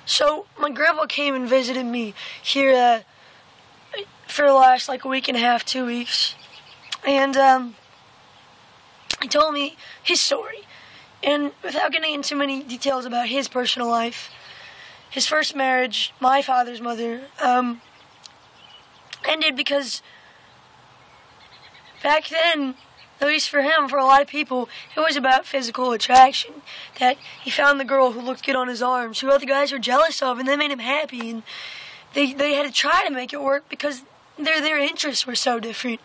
So my grandpa came and visited me here for the last like a week and a half, 2 weeks, and he told me his story. And without getting into many details about his personal life, his first marriage, my father's mother, ended because back then, at least for him, for a lot of people, it was about physical attraction. That he found the girl who looked good on his arms, who other guys were jealous of, and they made him happy. And they had to try to make it work because their interests were so different.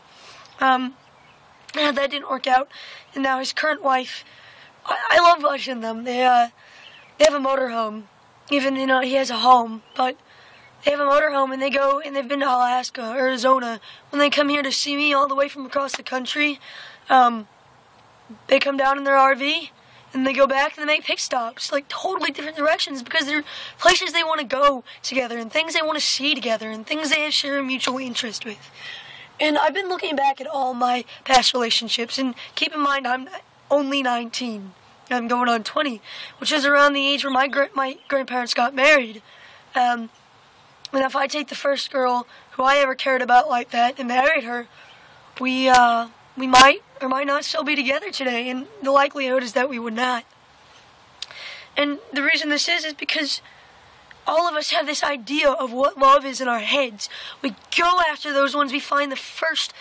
And that didn't work out. And now his current wife, I love watching them. They have a motorhome. Even, he has a home, but they have a motorhome, and they go, and they've been to Alaska, Arizona. When they come here to see me all the way from across the country, they come down in their RV, and they go back, and they make pit stops, like totally different directions, because they're places they want to go together, and things they want to see together, and things they share a mutual interest with. And I've been looking back at all my past relationships, and keep in mind, I'm only 19. I'm going on 20, which is around the age where my grandparents got married. And if I take the first girl who I ever cared about like that and married her, we might or might not still be together today, and the likelihood is that we would not. And the reason this is because all of us have this idea of what love is in our heads. We go after those ones we find the first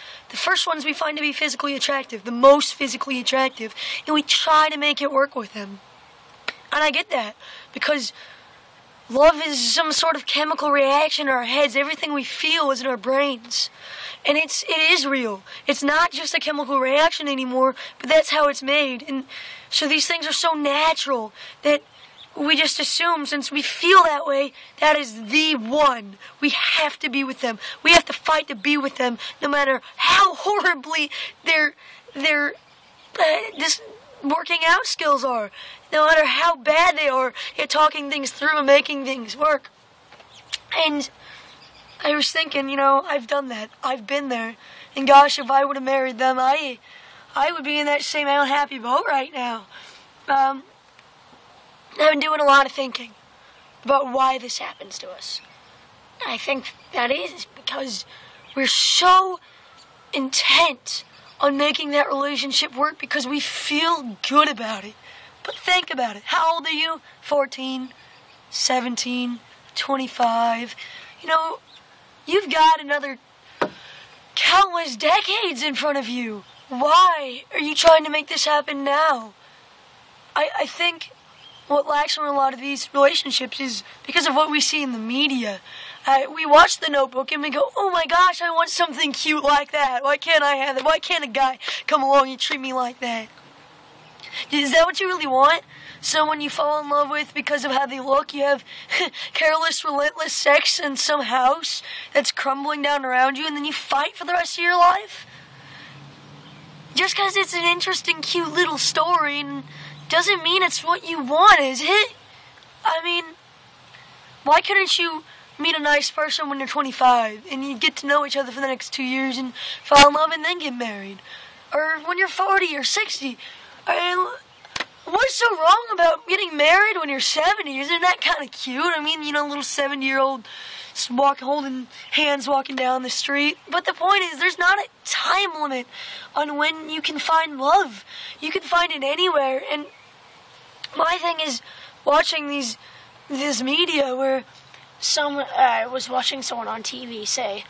ones we find to be physically attractive, the most physically attractive, and we try to make it work with them. And I get that, because love is some sort of chemical reaction in our heads. Everything we feel is in our brains. And it is real. It's not just a chemical reaction anymore, but that's how it's made. And so these things are so natural that we just assume, since we feel that way, that is the one. We have to be with them. We have to fight to be with them, no matter how horribly their just working out skills are. No matter how bad they are at talking things through and making things work. And I was thinking, I've done that. I've been there. And gosh, if I would have married them, I would be in that same unhappy boat right now. I've been doing a lot of thinking about why this happens to us. I think that is because we're so intent on making that relationship work because we feel good about it. But think about it. How old are you? 14, 17, 25. You've got another countless decades in front of you. Why are you trying to make this happen now? I think what lacks from a lot of these relationships is because of what we see in the media. We watch The Notebook and we go, oh my gosh, I want something cute like that. Why can't I have that? Why can't a guy come along and treat me like that? Is that what you really want? Someone you fall in love with because of how they look? You have careless, relentless sex in some house that's crumbling down around you, and then you fight for the rest of your life? Just because it's an interesting, cute little story doesn't mean it's what you want, is it? I mean, why couldn't you meet a nice person when you're 25 and you get to know each other for the next 2 years and fall in love and then get married? Or when you're 40 or 60? What's so wrong about getting married when you're 70? Isn't that kind of cute? I mean, little 70-year-old holding hands walking down the street. But the point is, there's not a time limit on when you can find love. You can find it anywhere. And my thing is watching this media where I was watching someone on TV say,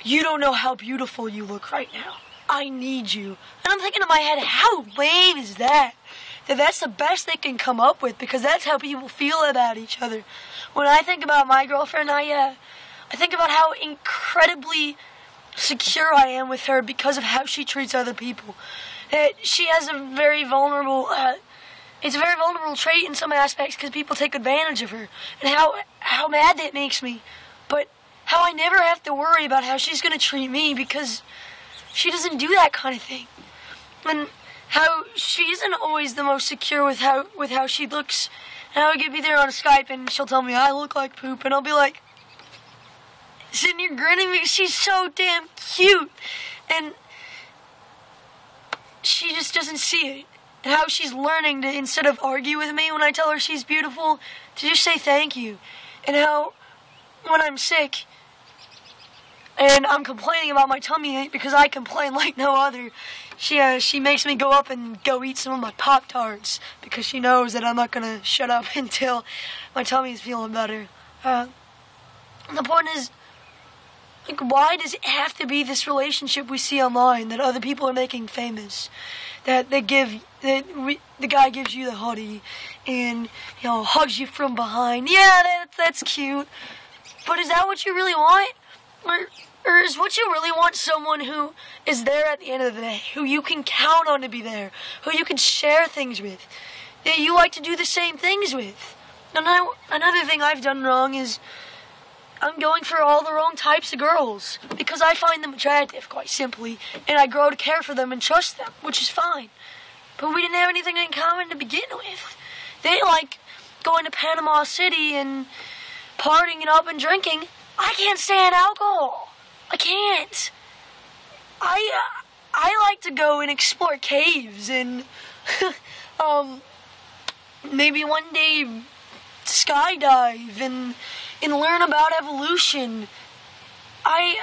you don't know how beautiful you look right now. I need you. And I'm thinking in my head, how lame is that? That's the best they can come up with, because that's how people feel about each other. When I think about my girlfriend, I think about how incredibly secure I am with her because of how she treats other people. She has a very vulnerable, it's a very vulnerable trait in some aspects because people take advantage of her. And how mad that makes me. But how I never have to worry about how she's going to treat me because she doesn't do that kind of thing. And how she isn't always the most secure with how she looks. And I could be there on Skype and she'll tell me I look like poop, and I'll be like sitting here grinning because she's so damn cute. And she just doesn't see it. and how she's learning to, instead of argue with me when I tell her she's beautiful, to just say thank you. And how when I'm sick and I'm complaining about my tummy ache because I complain like no other, she makes me go up and go eat some of my Pop-Tarts because she knows that I'm not going to shut up until my tummy's feeling better. The point is, like, why does it have to be this relationship we see online that other people are making famous? That the guy gives you the hoodie and, hugs you from behind. Yeah, that's cute. But is that what you really want? Or is what you really want someone who is there at the end of the day, who you can count on to be there, who you can share things with, that you like to do the same things with? Another thing I've done wrong is I'm going for all the wrong types of girls because I find them attractive, quite simply, and I grow to care for them and trust them, which is fine. But we didn't have anything in common to begin with. They like going to Panama City and partying it up and drinking. I can't stand alcohol. I can't. I like to go and explore caves and maybe one day skydive and learn about evolution. I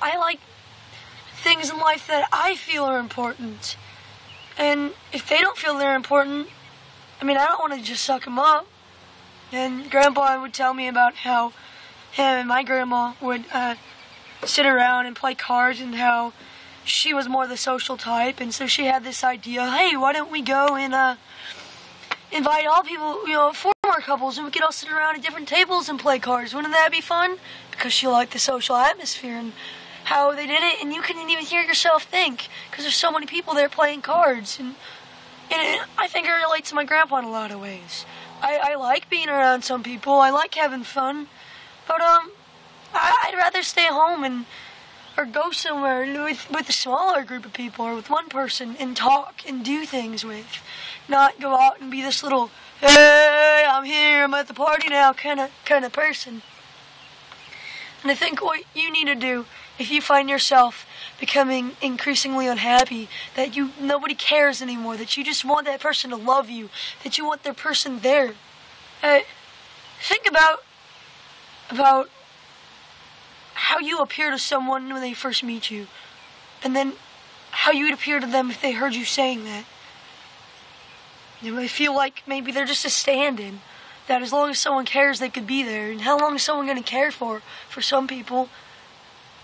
like things in life that I feel are important. And if they don't feel they're important, I don't want to just suck them up. And Grandpa would tell me about how him and my grandma would sit around and play cards, and how she was more the social type, and so she had this idea, hey, why don't we go and invite all people, 4 more couples, and we could all sit around at different tables and play cards. Wouldn't that be fun? Because she liked the social atmosphere and how they did it, and you couldn't even hear yourself think because there's so many people there playing cards. And I think I relate to my grandpa in a lot of ways. I like being around some people. I like having fun, but I'd rather stay home or go somewhere with a smaller group of people or with one person and talk and do things with. Not go out and be this little, hey, I'm here, I'm at the party now kind of person. And I think what you need to do, if you find yourself becoming increasingly unhappy, that nobody cares anymore, that you just want that person to love you, that you want their person there, think about how you appear to someone when they first meet you, and then how you would appear to them if they heard you saying that. They feel like maybe they're just a stand-in, that as long as someone cares, they could be there. And how long is someone going to care for some people?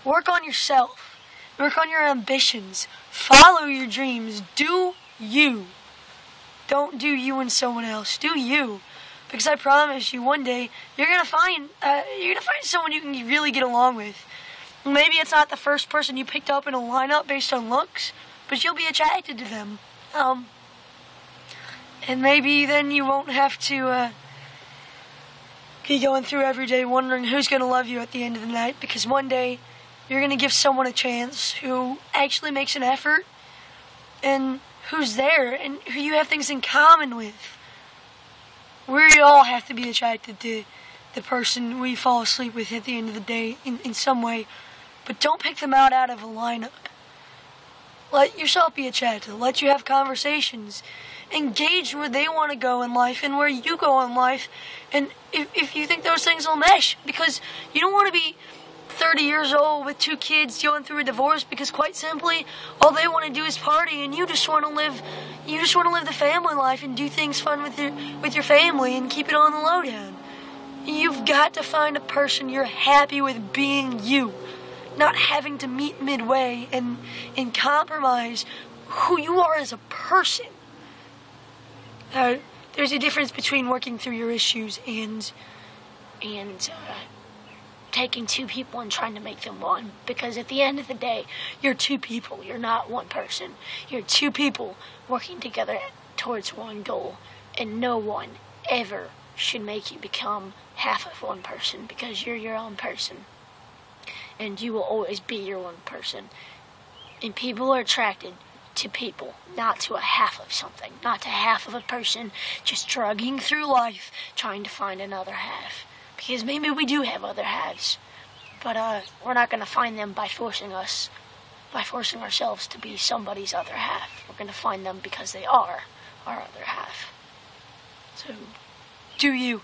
Work on yourself. Work on your ambitions. Follow your dreams. Do you. Don't do you and someone else. Do you. Because I promise you, one day, you're going to find someone you can really get along with. Maybe it's not the first person you picked up in a lineup based on looks, but you'll be attracted to them. And maybe then you won't have to be going through every day wondering who's going to love you at the end of the night, because one day you're going to give someone a chance who actually makes an effort and who's there and who you have things in common with. We all have to be attracted to the person we fall asleep with at the end of the day in some way, but don't pick them out of a lineup. Let yourself be attracted. Let you have conversations. Engage where they want to go in life and where you go in life, and if you think those things will mesh, because you don't want to be 30 years old with 2 kids going through a divorce because, quite simply, all they want to do is party, and you just want to live the family life and do things fun with your family and keep it on the lowdown. You've got to find a person you're happy with being you, not having to meet midway and compromise who you are as a person. There's a difference between working through your issues and taking 2 people and trying to make them one. Because at the end of the day, you're 2 people. You're not one person. You're 2 people working together towards one goal. And no one ever should make you become half of one person, because you're your own person. And you will always be your one person. And people are attracted to people, not to a half of something, not to half of a person just drugging through life trying to find another half. Because maybe we do have other halves, but we're not going to find them by forcing us by forcing ourselves to be somebody's other half. We're going to find them because they are our other half. So, do you.